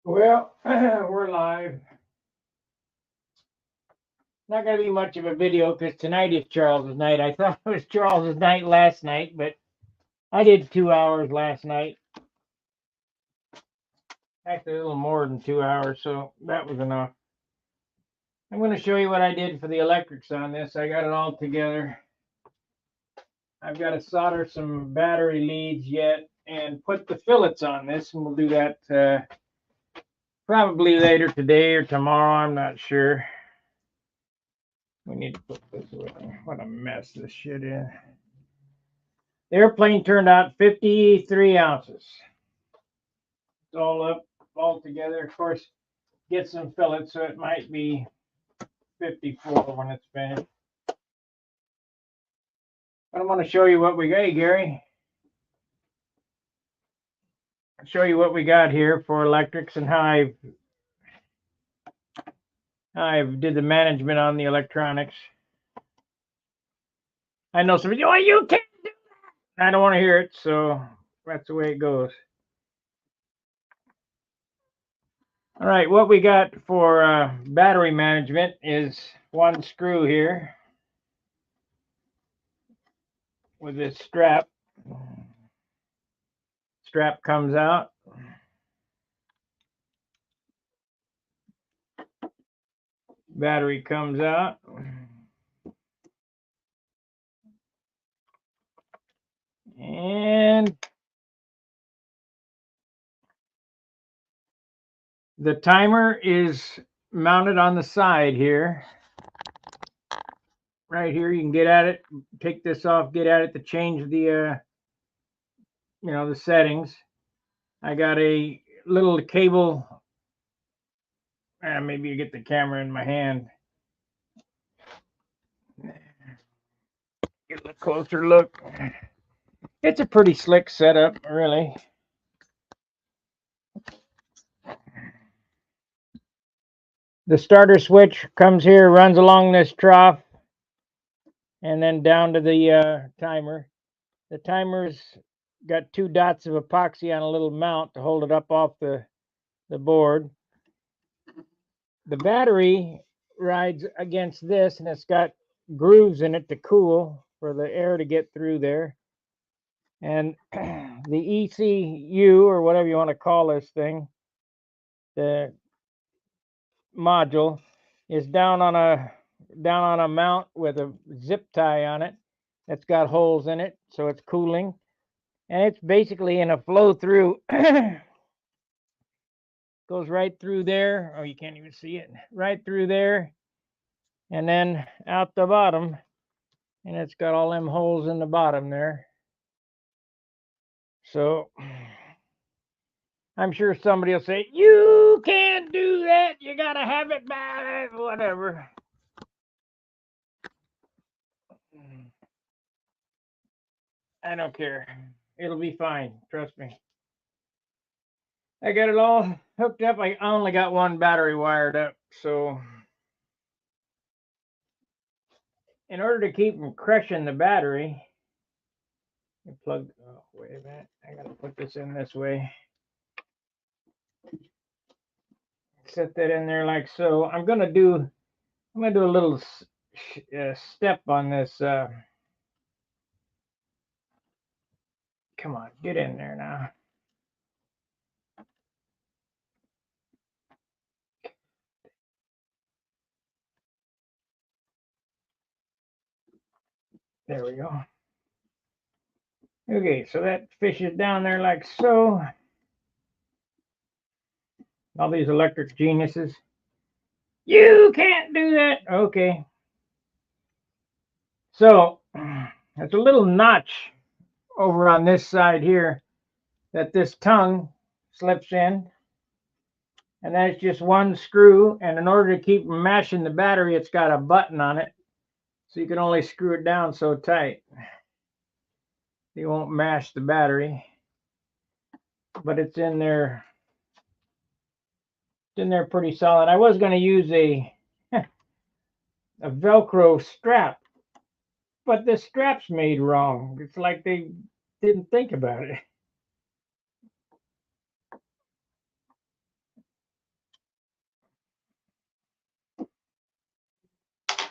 Well, we're live. Not going to be much of a video because tonight is Charles's night. I thought it was Charles's night last night, but I did 2 hours last night. Actually, a little more than 2 hours, so that was enough. I'm going to show you what I did for the electrics on this. I got it all together. I've got to solder some battery leads yet and put the fillets on this, and we'll do that probably later today or tomorrow. I'm not sure. We need to put this away. What a mess this shit is. The airplane turned out 53 ounces. It's all up, all together. Of course, get some fillets, so it might be 54 when it's finished. But I'm going to show you what we got. Hey, Gary. I'll show you what we got here for electrics and how I did the management on the electronics. I know somebody, oh, you can't do that. I don't want to hear it, so that's the way it goes. All right, what we got for battery management is one screw here with this strap. Strap comes out. Battery comes out. And the timer is mounted on the side here. Right here, you can get at it, take this off, get at it to change the, the settings. I got a little cable. Maybe you get the camera in my hand. Get a closer look. It's a pretty slick setup, really. The starter switch comes here, runs along this trough, and then down to the timer. The timer's got 2 dots of epoxy on a little mount to hold it up off the board. The battery rides against this, and it's got grooves in it to cool for the air to get through there. And the ECU, or whatever you want to call this thing, the module, is down on a mount with a zip tie on it that's got holes in it, so it's cooling. And it's basically in a flow through. Goes right through there. Oh, you can't even see it. Right through there, and then out the bottom. And it's got all them holes in the bottom there. So I'm sure somebody will say, you can't do that. You got to have it back. Whatever. I don't care. It'll be fine. Trust me. I got it all hooked up. I only got one battery wired up. So in order to keep from crushing the battery, you plug. Oh, wait a minute. I got to put this in this way. Set that in there like so. I'm gonna do a little step on this. Come on, get in there now. There we go. Okay, so that fishes down there like so. All these electric geniuses. You can't do that. Okay. So there's a little notch over on this side here that this tongue slips in. And that's just one screw. And in order to keep mashing the battery, it's got a button on it. So you can only screw it down so tight. You won't mash the battery. But it's in there. It's in there pretty solid. I was going to use a Velcro strap, but the strap's made wrong. It's like they didn't think about it.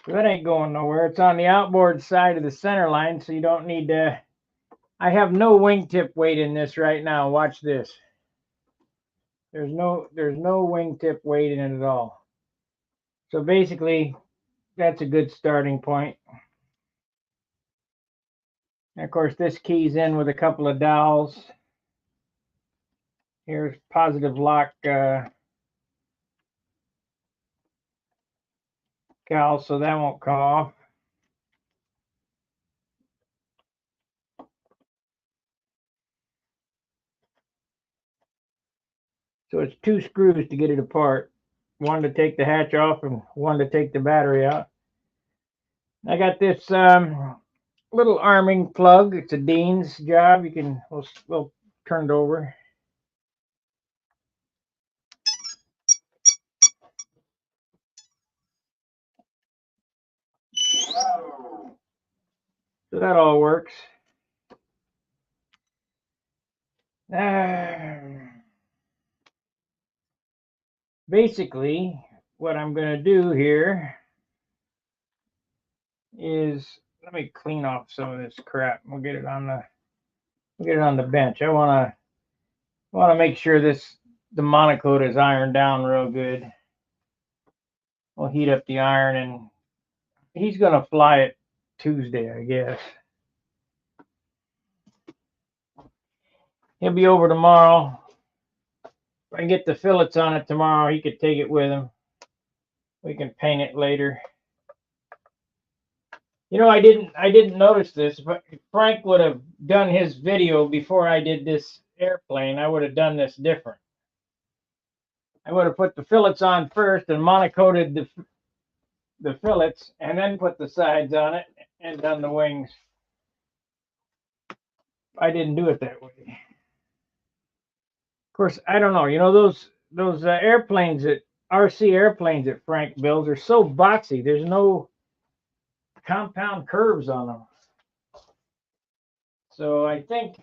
So that ain't going nowhere. It's on the outboard side of the center line, so you don't need to. I have no wingtip weight in this right now. Watch this. There's no wingtip weight in it at all. So basically, that's a good starting point. And of course, this keys in with a couple of dowels. Here's positive lock cowl, so that won't come off. So it's 2 screws to get it apart. One to take the hatch off and one to take the battery out. I got this little arming plug. It's a Dean's job. We'll turn it over. So that all works. Basically, what I'm going to do here is, let me clean off some of this crap. We'll get it on the bench. I want to make sure the monocoat is ironed down real good. We'll heat up the iron, and he's going to fly it Tuesday, I guess. He'll be over tomorrow. If I can get the fillets on it tomorrow, he could take it with him. We can paint it later. You know, I didn't notice this, but if Frank would have done his video before I did this airplane, I would have done this different. I would have put the fillets on first and monocoated the fillets, and then put the sides on it and done the wings. I didn't do it that way. Of course, I don't know. You know, those airplanes that RC airplanes that Frank builds are so boxy. There's no compound curves on them. So I think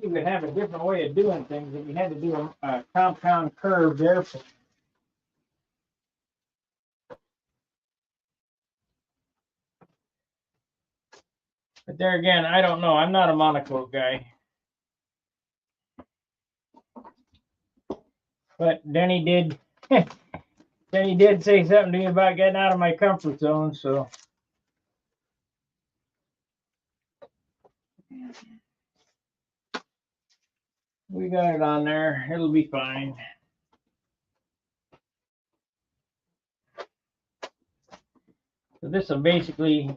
you could have a different way of doing things if you had to do a compound curved airplane. But there again, I don't know. I'm not a monocoat guy. But Denny did Denny did say something to me about getting out of my comfort zone, so we got it on there. It'll be fine. So this will basically,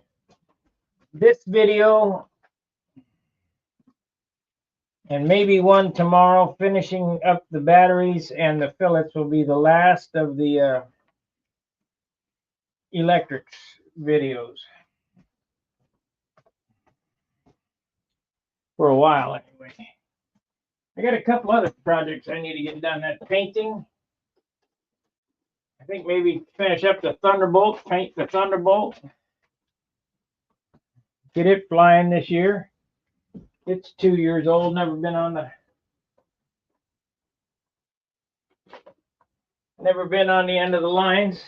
this video and maybe one tomorrow, finishing up the batteries and the fillets, will be the last of the electrics videos. For a while, anyway. I got a couple other projects I need to get done. That painting. I think maybe finish up the Thunderbolt, paint the Thunderbolt. Get it flying this year. It's 2 years old, never been on the end of the lines.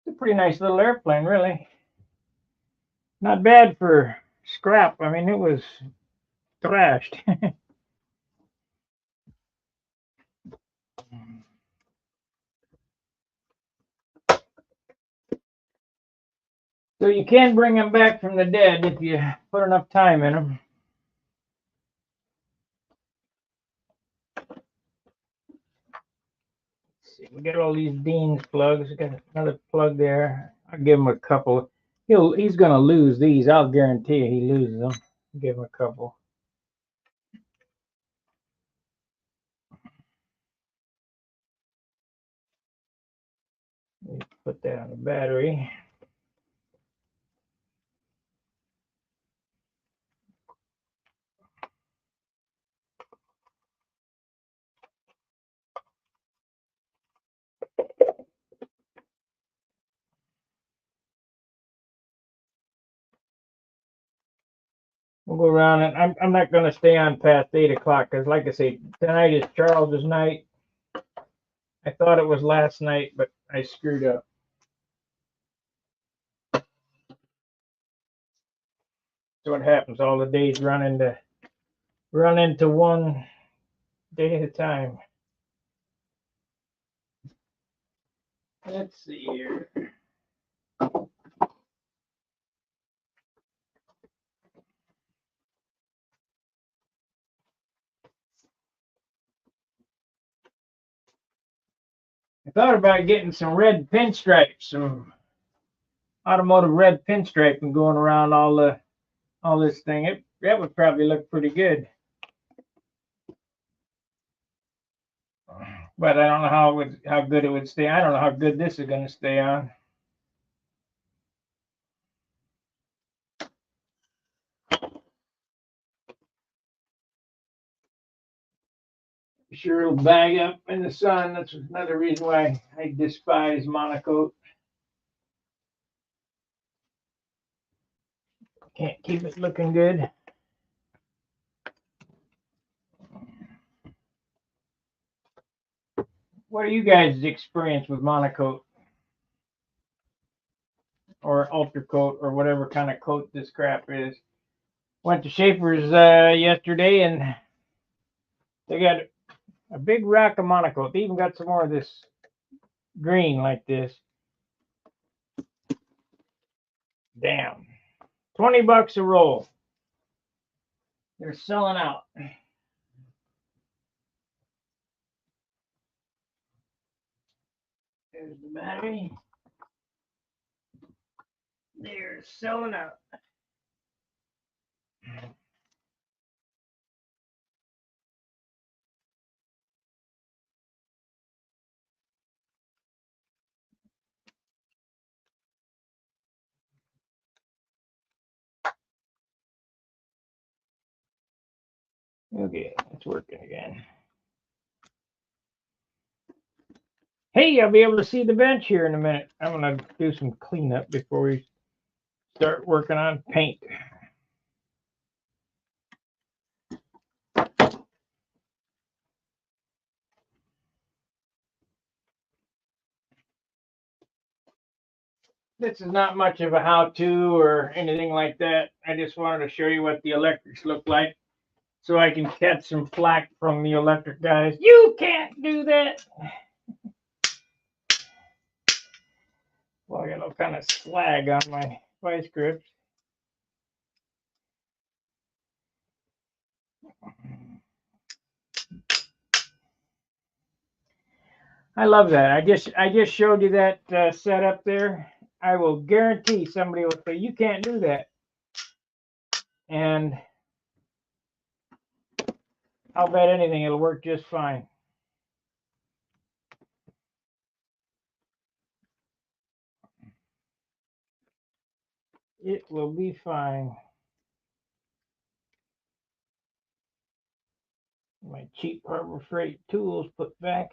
It's a pretty nice little airplane, really. Not bad for scrap. I mean, it was thrashed. So you can bring them back from the dead if you put enough time in them. Let's see, we got all these Dean's plugs. We got another plug there. I'll give him a couple. He's gonna lose these. I'll guarantee you he loses them. Give him a couple. Put that on the battery. We'll go around, and I'm not going to stay on past 8 o'clock because, like I say, tonight is Charles's night. I thought it was last night, but I screwed up. So what happens? All the days run into one day at a time. Let's see here. I thought about getting some red pinstripes, some automotive red pinstripe, and going around all this thing. That would probably look pretty good. But I don't know how good it would stay. I don't know how good this is going to stay on. Sure, it'll bag up in the sun. That's another reason why I despise monocoat. Can't keep it looking good. What are you guys' experience with monocoat or ultra coat or whatever kind of coat this crap is? Went to Schaefer's yesterday, and they got a big rack of monocoat. They even got some more of this green like this. Damn. $20 a roll. They're selling out. There's the battery. They're selling out. Okay, it's working again. Hey, I'll be able to see the bench here in a minute. I'm going to do some cleanup before we start working on paint. This is not much of a how-to or anything like that. I just wanted to show you what the electrics look like so I can catch some flack from the electric guys. You can't do that. Well, I got all kind of slag on my vice grips. I love that. I just showed you that setup there. I will guarantee somebody will say you can't do that, and I'll bet anything it'll work just fine. It will be fine. My cheap Harbor Freight tools put back.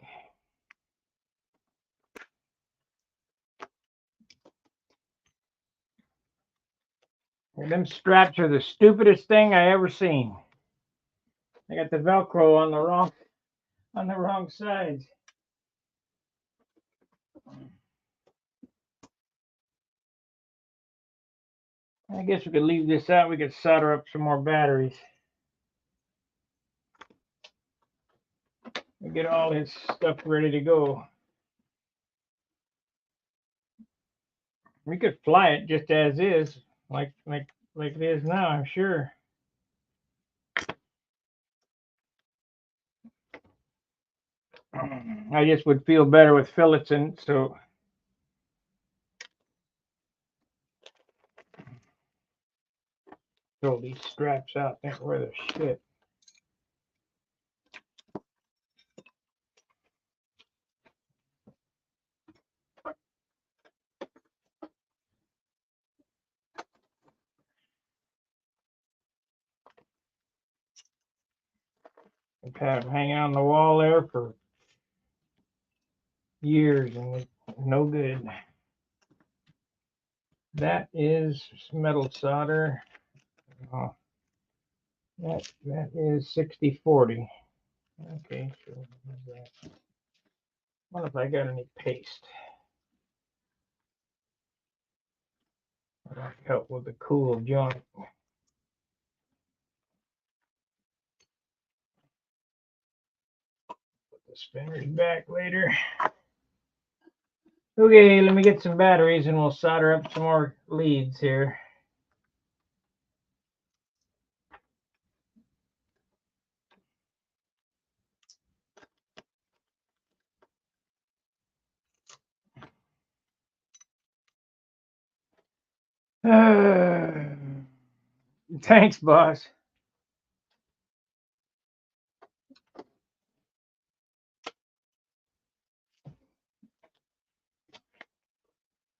And them straps are the stupidest thing I ever seen. I got the Velcro on the wrong sides. I guess we could leave this out. We could solder up some more batteries. We get all this stuff ready to go. We could fly it just as is, like it is now, I'm sure. I just would feel better with fillets in, so throw these straps out there where the shit. I've had them hanging on the wall there for years and it's no good. That is metal solder. Oh, That is 60/40. Okay, so that? I wonder if I got any paste. That'll help with the cool joint. Put the spinners back later. Okay, let me get some batteries and we'll solder up some more leads here. Thanks, boss.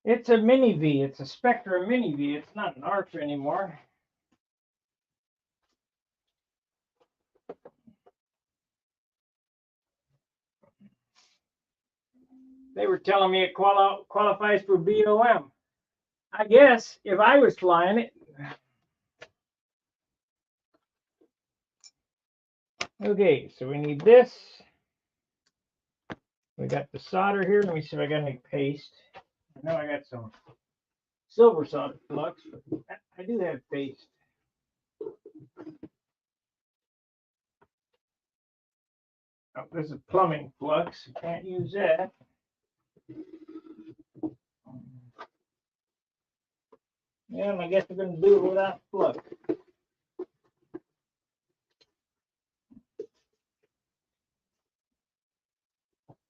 It's a mini V. It's a Spectra mini V. It's not an ARC anymore. They were telling me it qualifies for BOM. I guess if I was flying it. Okay, so we need this. We got the solder here. Let me see if I got any paste. I know I got some silver solder flux, but I do have paste. Oh, this is plumbing flux. You can't use that. Yeah, I guess we're going to do it without flux.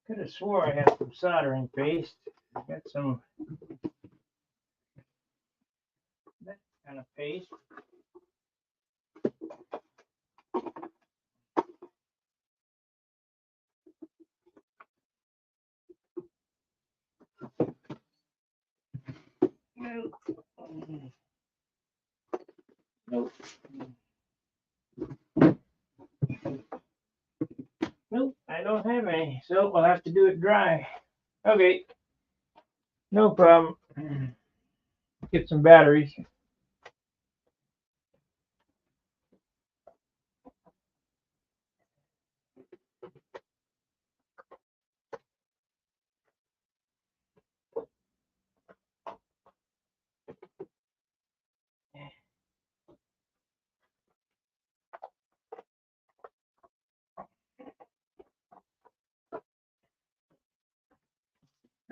Could have swore I had some soldering paste. I got some that kind of paste. Nope. Nope. Nope, I don't have any, so we'll have to do it dry. Okay, no problem. Get some batteries.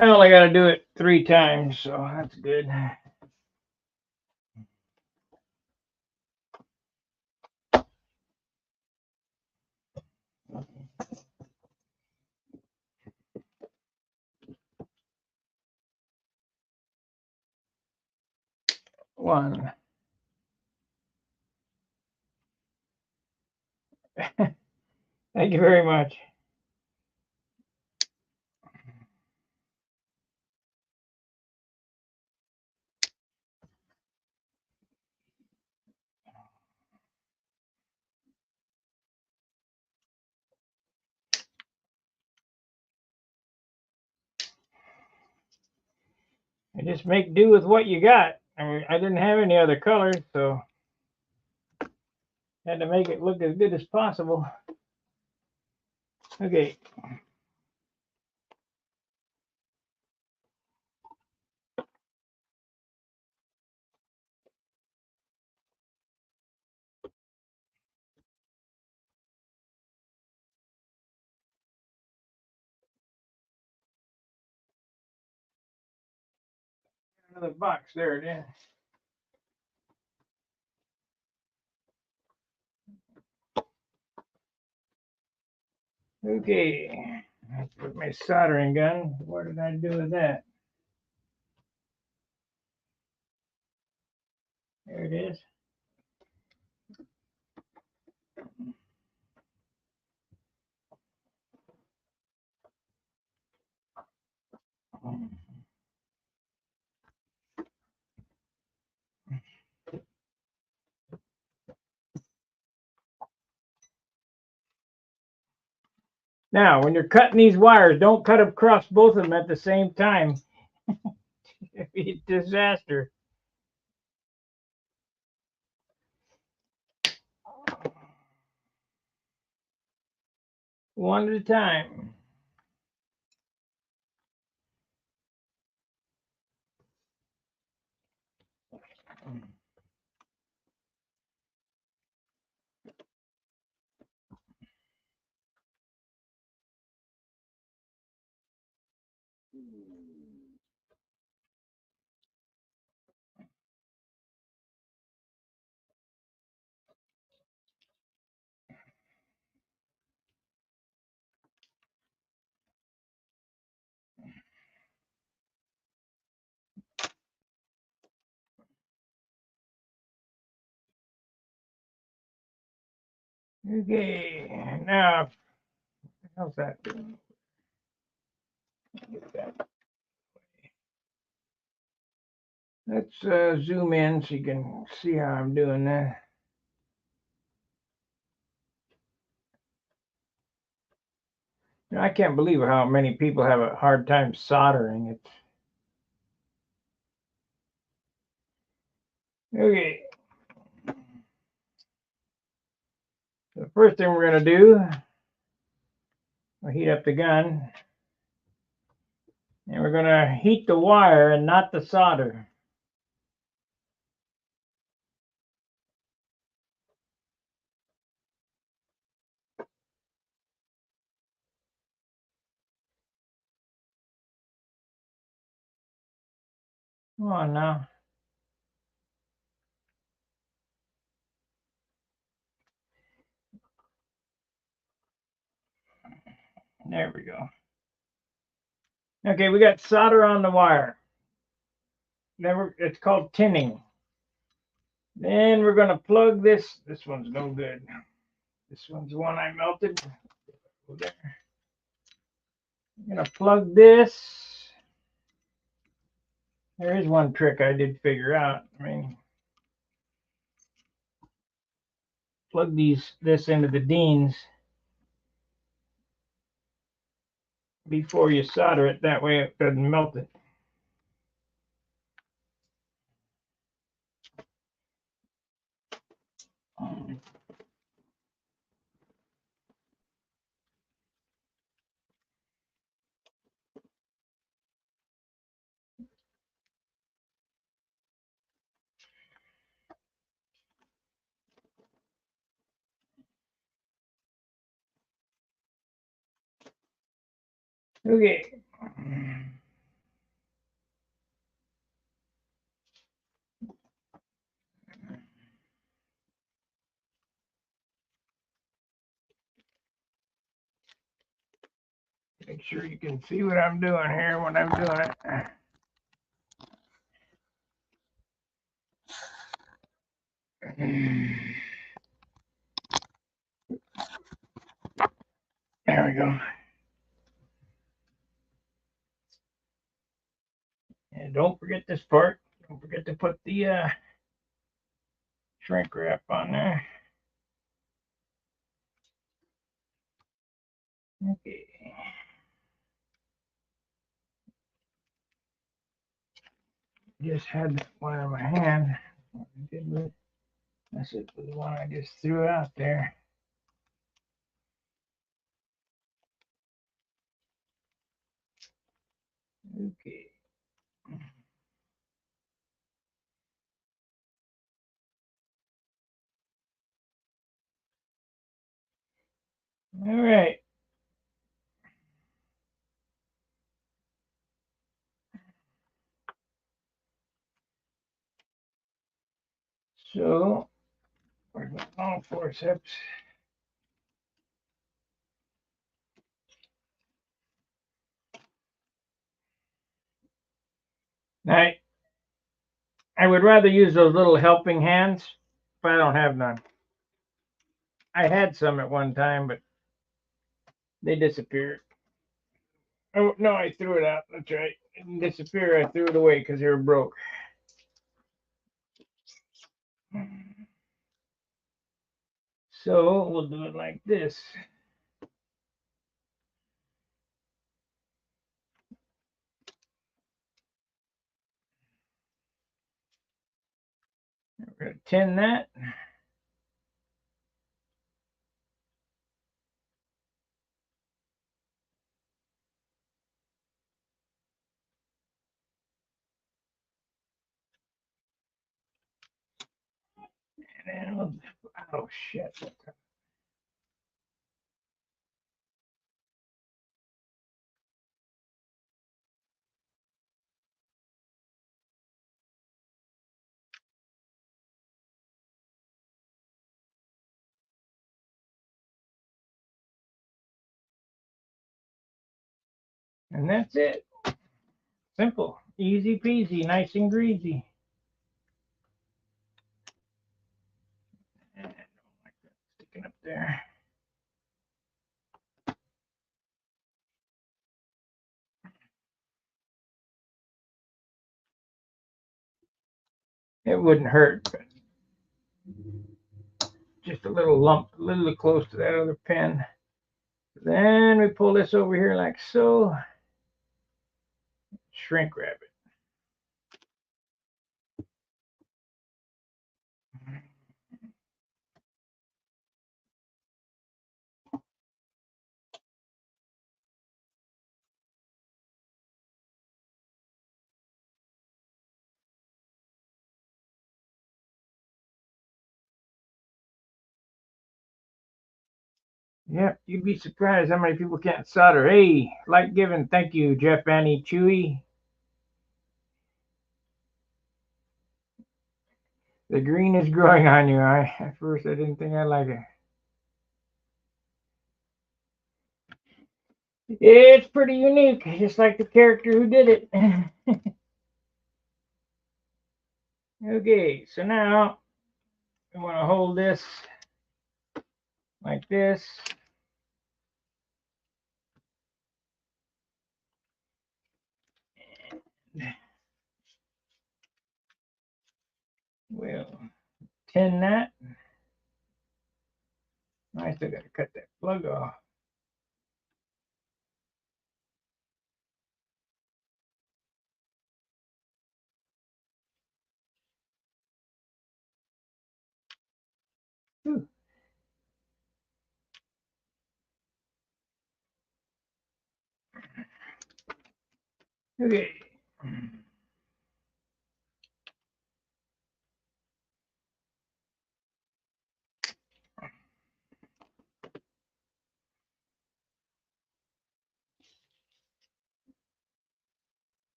I only got to do it 3 times, so that's good. One. Thank you very much. I just make do with what you got. I mean, I didn't have any other colors, so had to make it look as good as possible. Okay. Another box. There it is. Okay. I put my soldering gun. What did I do with that? There it is. Now, when you're cutting these wires, don't cut across both of them at the same time. It'd be a disaster. one at a time. Okay, now, how's that doing? Get that. Let's zoom in so you can see how I'm doing that. I can't believe how many people have a hard time soldering it. Okay. The first thing we're going to do, we'll heat up the gun. And we're going to heat the wire and not the solder. Come on now. There we go. Okay, we got solder on the wire. Then it's called tinning. Then we're going to plug this. This one's no good. This one's the one I melted. I'm going to plug this. There is one trick I did figure out. I mean, plug this into the Deans before you solder it. That way it doesn't melt it. Okay. Make sure you can see what I'm doing here when I'm doing it. There we go. And don't forget this part. Don't forget to put the shrink wrap on there. Okay. Just had one in my hand. That's it for the one I just threw out there. Okay. All right. So, where's my long forceps? Now, I would rather use those little helping hands, but I don't have none. I had some at one time, but they disappeared. Oh, no, I threw it out. That's right. It didn't disappear. I threw it away because they were broke. So we'll do it like this. We're going to tin that. And oh shit. And that's it. Simple, easy peasy, nice and greasy. I don't like that sticking up there. It wouldn't hurt, but just a little lump, a little close to that other pin. Then we pull this over here like so. Shrink wrap it. Yep, you'd be surprised how many people can't solder. Hey, light given. Thank you, Jeff Annie Chewy. The green is growing on you. At first I didn't think I'd like it. It's pretty unique, just like the character who did it. Okay, so now I want to hold this like this. We'll tin that. I still got to cut that plug off. Whew. Okay.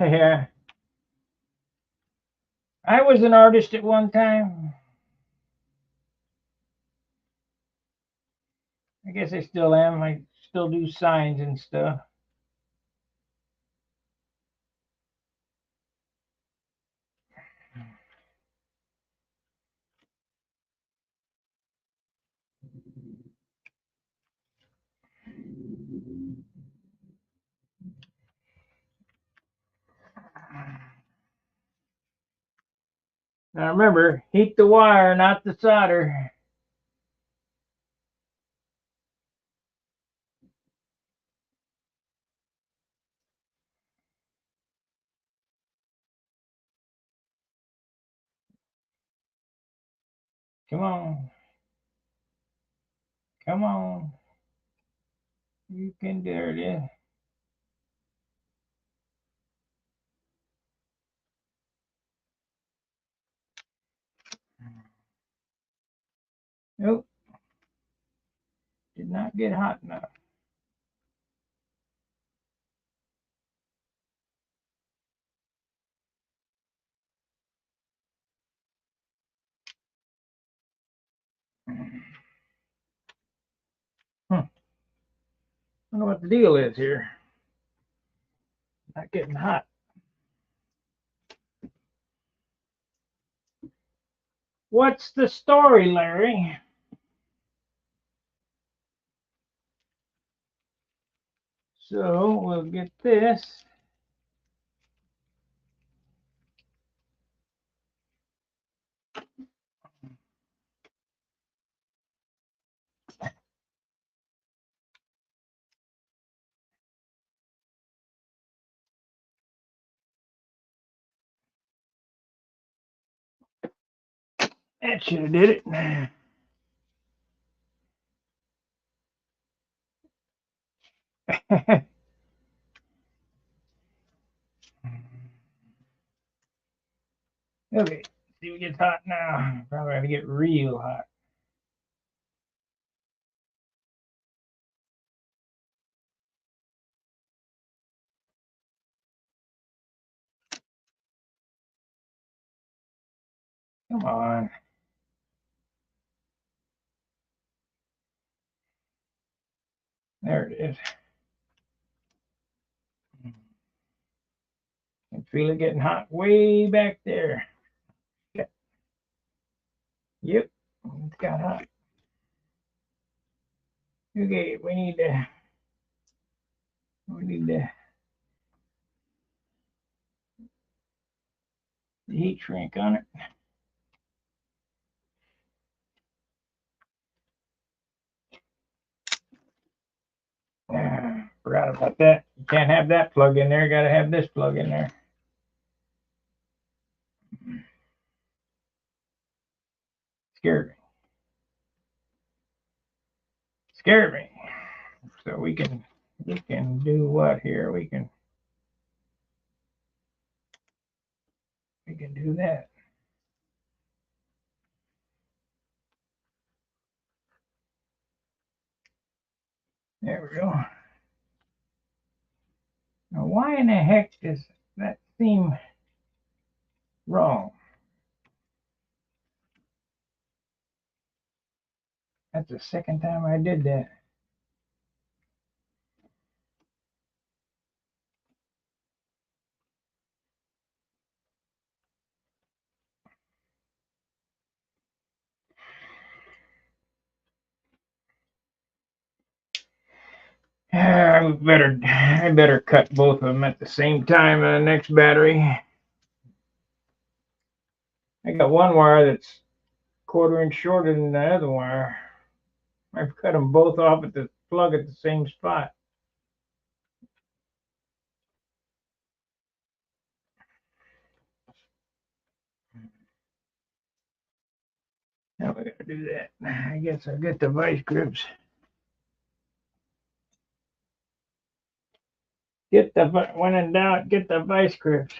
Yeah. I was an artist at one time. I guess I still am. I still do signs and stuff. Now remember, heat the wire, not the solder. Come on. Come on. You can do it. Nope. Did not get hot enough. I don't know what the deal is here. Not getting hot. What's the story, Larry? So we'll get this. That should have did it. Okay, See if it gets hot now. Probably have to get real hot. Come on. There it is. I can feel it getting hot way back there. Yep, it's got hot. Okay, we need the heat shrink on it. Forgot about that. You can't have that plug in there. Got to have this plug in there. Scared me. Scared me. So we can do what here? We can do that. There we go. Now, why in the heck does that seem wrong? That's the second time I did that. I better cut both of them at the same time on the next battery. I got one wire that's quarter-inch shorter than the other wire. I've cut them both off at the plug at the same spot. Now we gotta do that. I guess I'll get the vice grips. When in doubt, get the vice grips.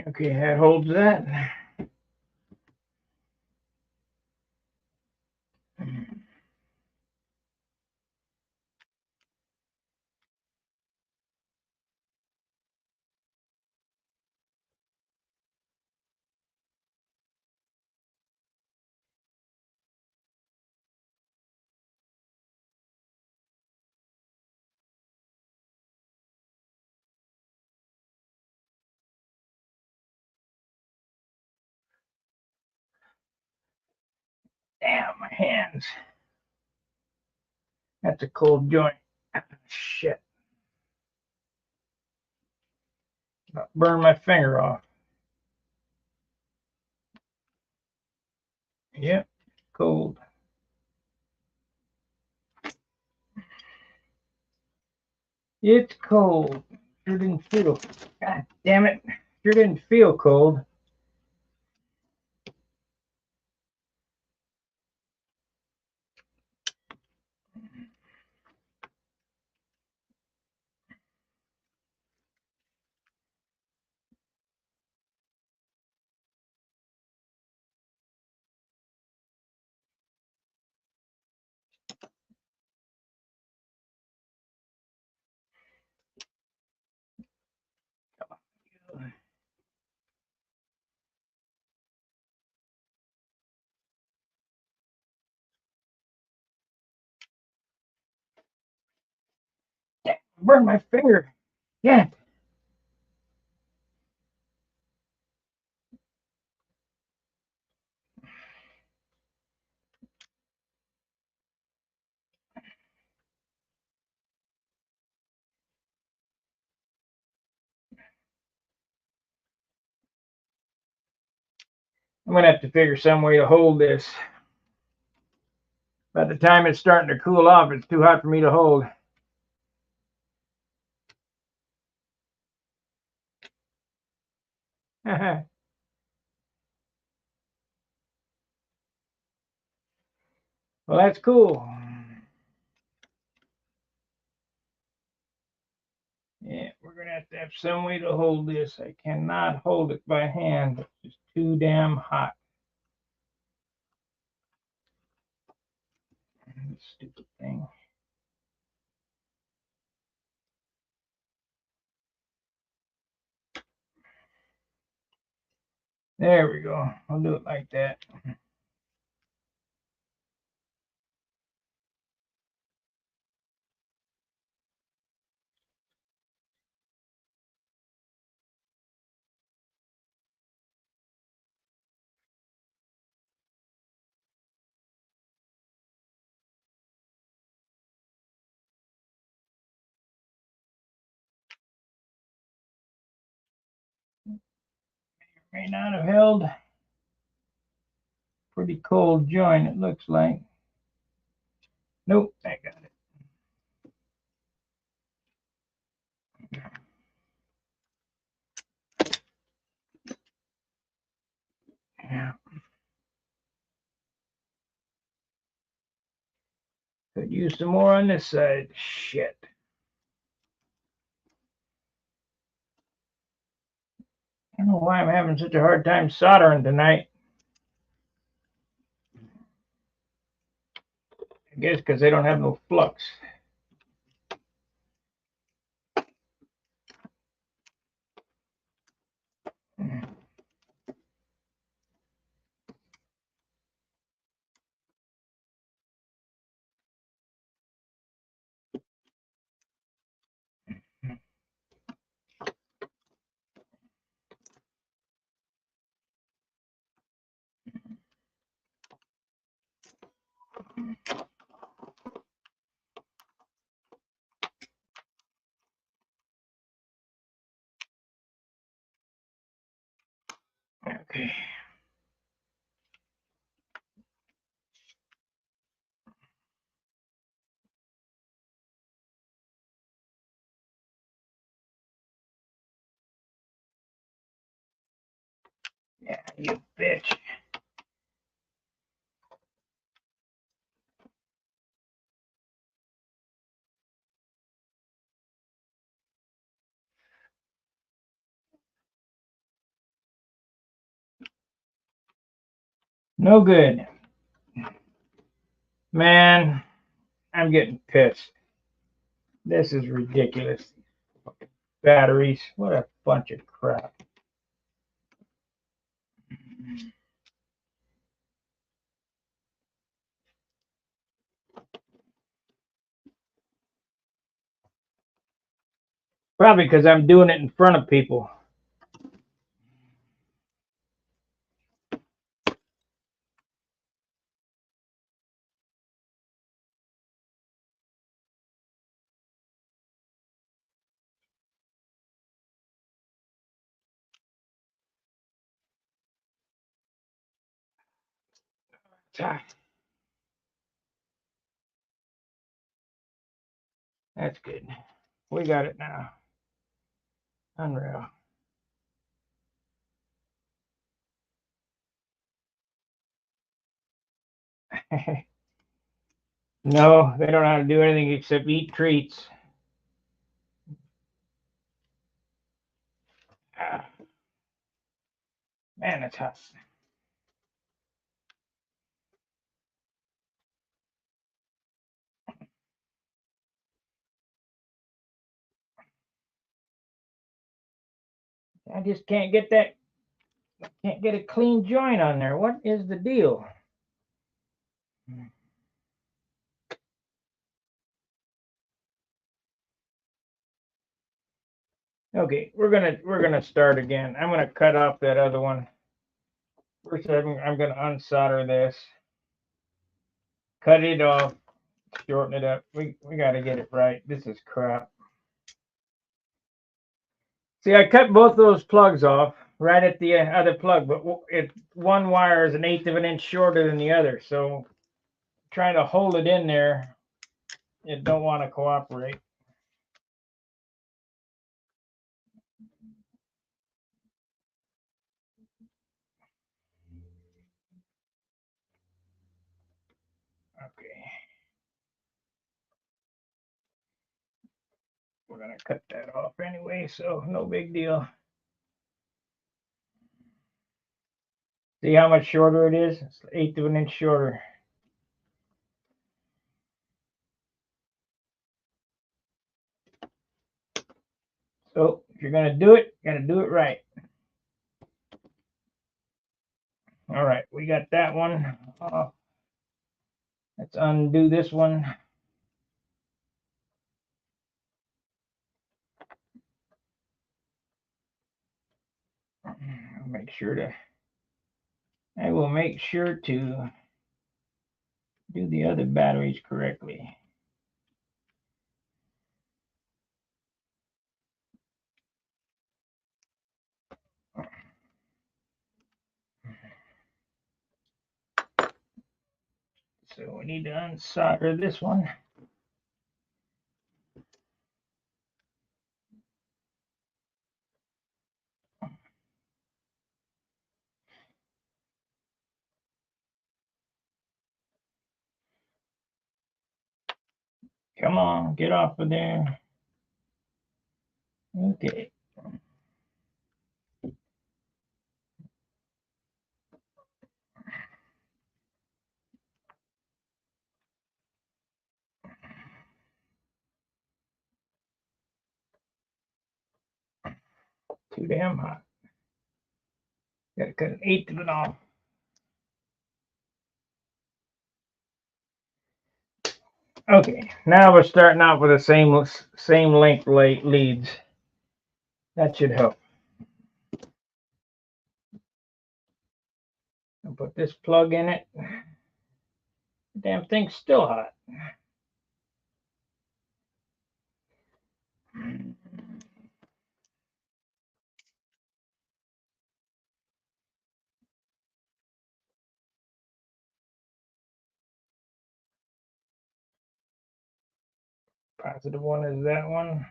Okay, that holds that. Damn, my hands. That's a cold joint. Shit. About burn my finger off. Yep, cold. It's cold. Sure didn't feel. God damn it. Sure didn't feel cold. Damn, burn my finger. Yeah. I'm gonna have to figure some way to hold this. By the time it's starting to cool off, it's too hot for me to hold. Well, that's cool. Yeah, we're going to have some way to hold this. I cannot hold it by hand. It's just too damn hot. This stupid thing. There we go. I'll do it like that. May not have held. Pretty cold joint, it looks like. Nope, I got it. Yeah. Could use some more on this side. Shit. I don't know why I'm having such a hard time soldering tonight. I guess because they don't have no flux. Okay. Yeah, you bitch. No good. Man, I'm getting pissed. This is ridiculous. Batteries. What a bunch of crap. Probably because I'm doing it in front of people. That's good. We got it now. Unreal. No, they don't know how to do anything except eat treats. Ah, man, it's hot. I just can't get that. Can't get a clean joint on there. What is the deal? Okay, we're gonna start again. I'm gonna cut off that other one. First, I'm gonna unsolder this, cut it off, shorten it up. We gotta get it right. This is crap. See, I cut both those plugs off right at the other plug, but one wire is 1/8 of an inch shorter than the other, so try to hold it in there, it don't want to cooperate. Okay. We're going to cut that off anyway, so no big deal. See how much shorter it is? It's 1/8 of an inch shorter. So if you're going to do it, you got to do it right. All right, we got that one off. Let's undo this one. Make sure to, I will make sure to do the other batteries correctly. So we need to unsolder this one. Come on, get off of there. Okay. Too damn hot. Gotta cut 1/8 of it off. Okay, now we're starting out with the same length leads. That should help. I'll put this plug in it. The damn thing's still hot. Positive one is that one.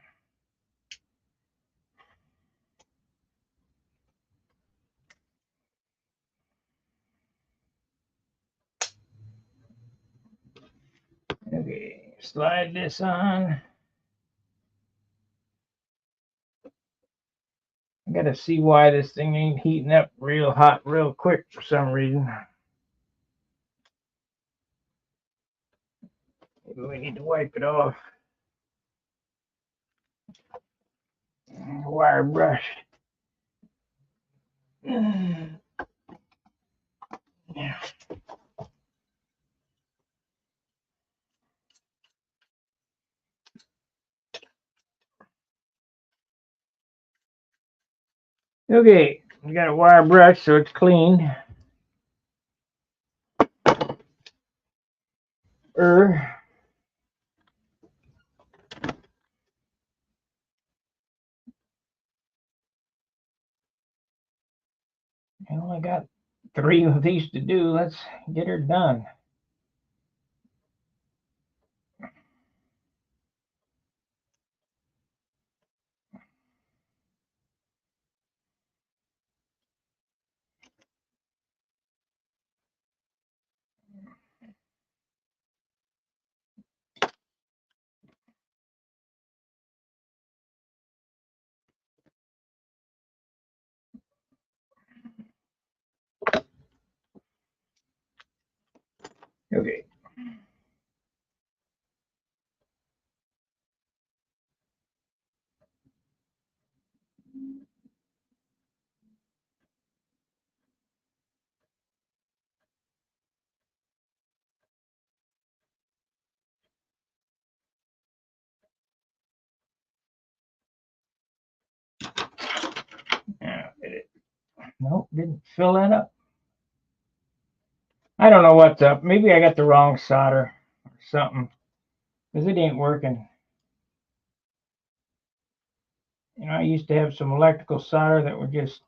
Okay, slide this on. I gotta see why this thing ain't heating up real hot real quick for some reason. Maybe we need to wipe it off. Wire brush. Yeah. Okay, we got a wire brush so it's clean. I only got 3 of these to do. Let's get her done. Okay. Now, did it? Nope, didn't fill that up. I don't know what's up. Maybe I got the wrong solder or something, because it ain't working. You know, I used to have some electrical solder that were just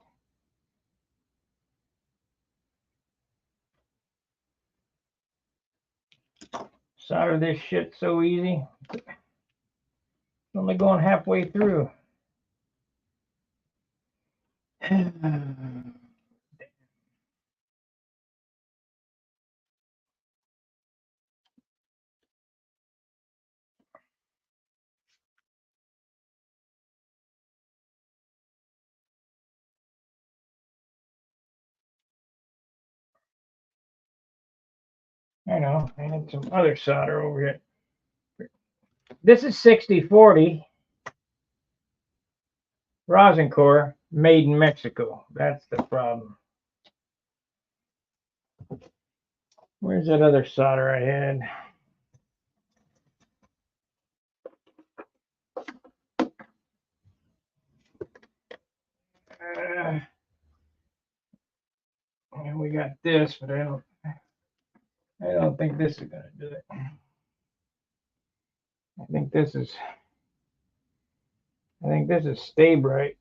solder this shit so easy. It's only going halfway through. I know, I had some other solder over here. This is 6040 rosin core made in Mexico. That's the problem. Where's that other solder I had? And we got this, but I don't think this is gonna do it. I think this is Stay Bright.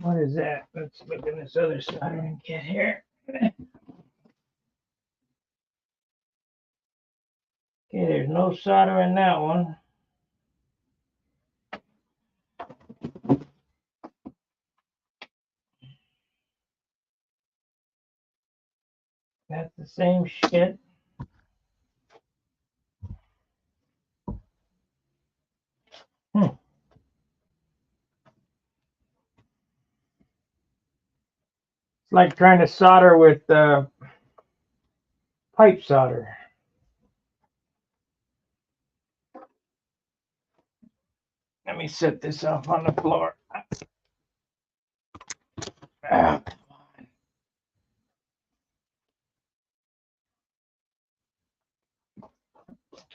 What is that? Let's look in this other soldering kit here. Okay, there's no solder in that one. That's the same shit. It's like trying to solder with pipe solder. Let me set this up on the floor. Ah,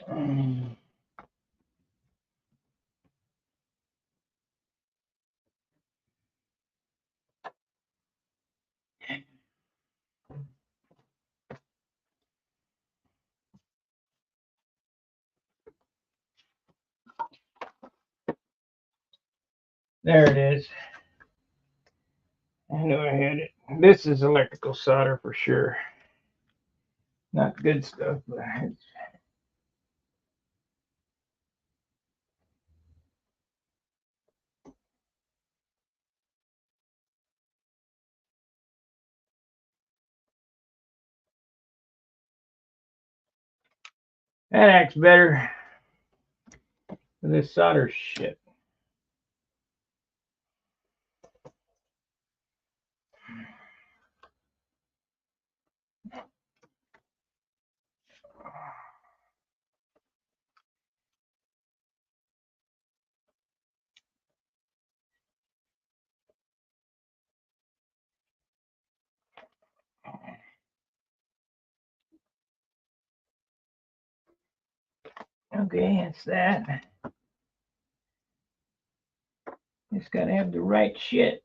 come on. There it is. I knew I had it. This is electrical solder for sure. Not good stuff, but it's... That acts better than this solder shit. Okay, it's that. Just gotta have the right shit.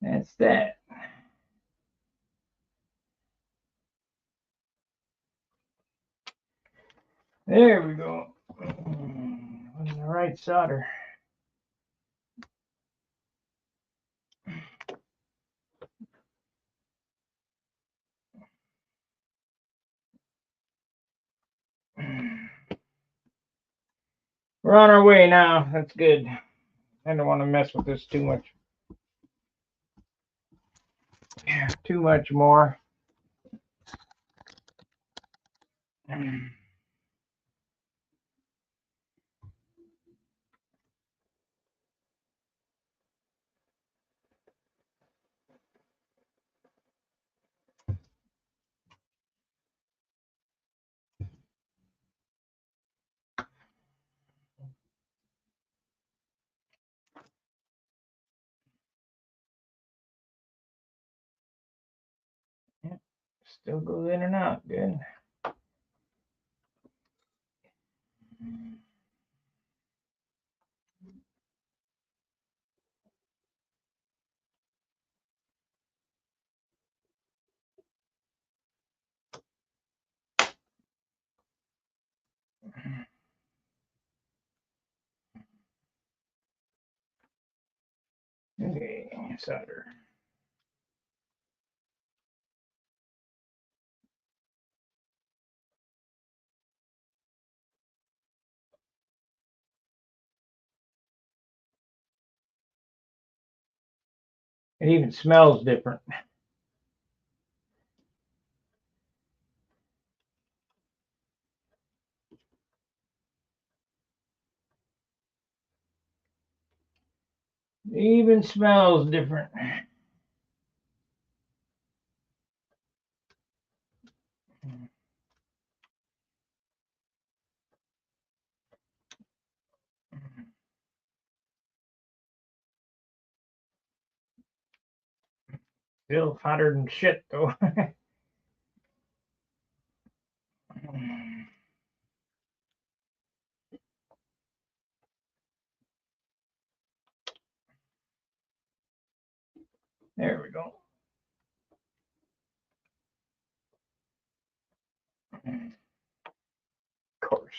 That's that. There we go. The right solder. We're on our way now. That's good. I don't want to mess with this too much. Too much more. Still goes in and out. Good. solder. It even smells different. It even smells different. Still hotter than shit, though. There we go. Of course.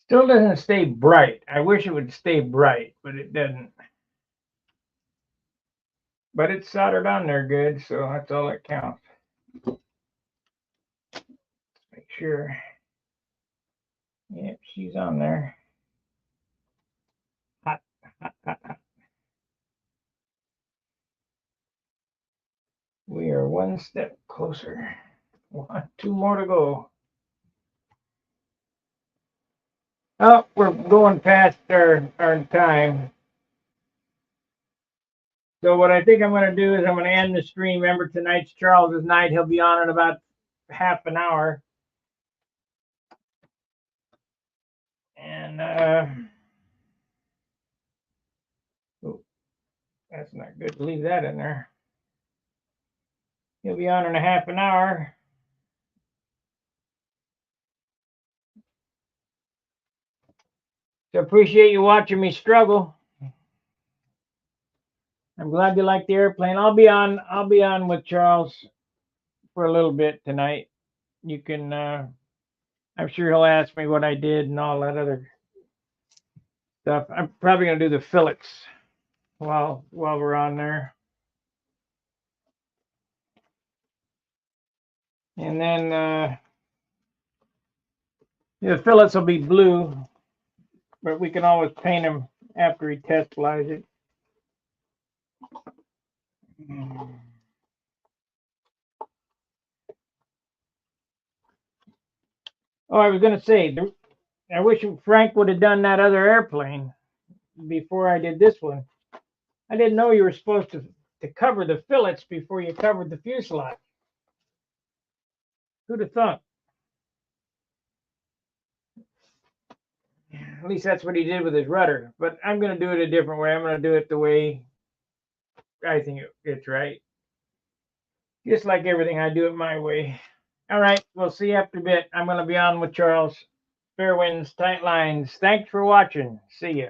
Still doesn't stay bright. I wish it would stay bright, but it doesn't. But it's soldered on there good, so that's all that counts. Make sure. Yep, she's on there. Hot, hot, hot, hot. We are one step closer. Two more to go. Oh, we're going past our time. So what I think I'm going to do is I'm going to end the stream. Remember, tonight's Charles's night. He'll be on in about half an hour. And oh, that's not good. Leave that in there. He'll be on in a half an hour. So appreciate you watching me struggle. I'm glad you like the airplane. I'll be on with Charles for a little bit tonight. You can I'm sure he'll ask me what I did and all that other stuff. I'm probably gonna do the fillets while we're on there. And then the fillets will be blue, but we can always paint them after he test flies it. Oh, I was going to say, I wish Frank would have done that other airplane before I did this one. I didn't know you were supposed to cover the fillets before you covered the fuselage. Who'd have thought? At least that's what he did with his rudder. But I'm going to do it a different way. I'm going to do it the way I think it's right. Just like everything, I do it my way. All right, we'll see you after a bit. I'm going to be on with Charles. Fair winds, tight lines. Thanks for watching. See ya.